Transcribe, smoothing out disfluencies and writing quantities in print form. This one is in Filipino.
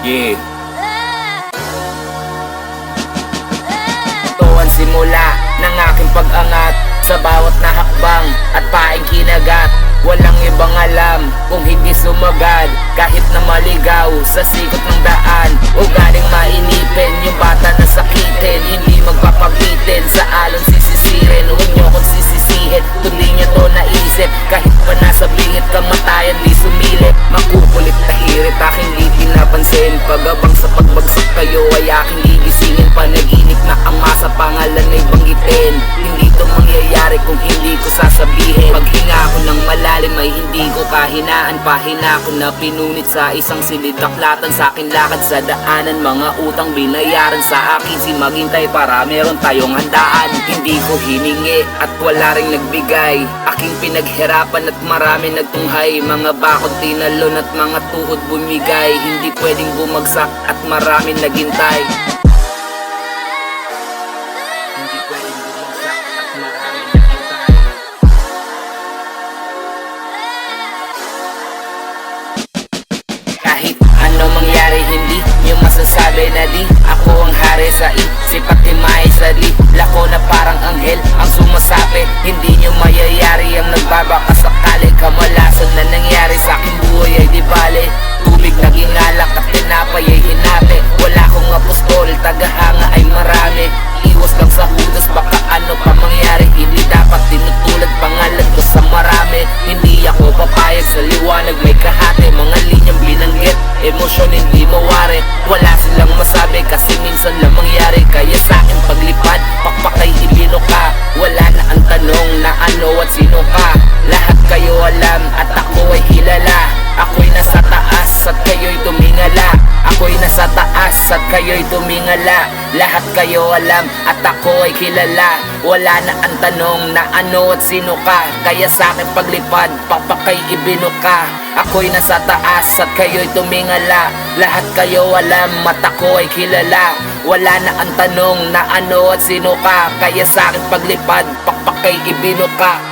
Yeah. Ito ang simula ng aking pag-angat sa bawat nahakbang at paing kinagat. Walang ibang alam kung hindi sumagad, kahit na maligaw sa sikot ng daan. O galing mainipin yung bata na sakitin, hindi magpapabitin, sa alon sisisirin. Huwag nyo kong sisisihin, tuloy nyo to naisip. Kahit pa nasa bingit kamatayan di sumilip. Makukulit na hirit, aking di pinapansin. Pagabang sa pagbagsak kayo ay aking gigisingin. Panaginip na ama sa pangalan ay banggitin. Hindi to mangyayari kung hindi ko sasabihin. Paghinga ko ng malalim ay hindi ko kahinaan. Pahina ko na pinunit sa isang silid. Daklatan sa akin lakad sa daanan. Mga utang binayaran sa akin si maghintay para meron tayong handaan. Hindi ko hiningi at wala ring nagbigay. Aking pinaghirapan at marami nagtunghay. Mga bakod tinalon at mga tuhod bumigay. Hindi pwedeng bumagsak at marami naghintay. Hindi pwedeng bumagsak at marami naghintay. Kahit ano mangyari hindi nyo masasabi na di ako ang hari sa isip at himay sa di lako na parang anghel ang sumasabi. Hindi nyo mayayari ang nagbabaka sakali. Kamalasan na nangyari sa aking buhay ay di bale. Tubig naging alak at tinapay ay hinabi. Wala akong apostol, tagahanga ay marami. Iwas lang sa hudas, baka ano pa mangyari. Hindi dapat tinutulad pangalan ko sa marami. Hindi ako papayag sa liwanag may kahati. Mga linyang binanggit, emosyon hindi mawari. Wala silang masabi kasi minsan lang mangyari. Kaya sa akin paglipad, pakpakay ibino ka. Wala na ang tanong na ano at sino ka. Lahat kayo alam at ako ay kilala. Ako'y nasa taas at kayo'y tumingala. Ako'y nasa taas at kayo'y tumingala. Lahat kayo alam at ako ay kilala. Wala na ang tanong na ano at sino ka. Kaya sa akin paglipad, papakay ibino ka. Ako'y nasa taas at kayo'y tumingala. Lahat kayo alam at ako ay kilala. Wala na ang tanong na ano at sino ka. Kaya sa akin paglipad, papakay ibino ka.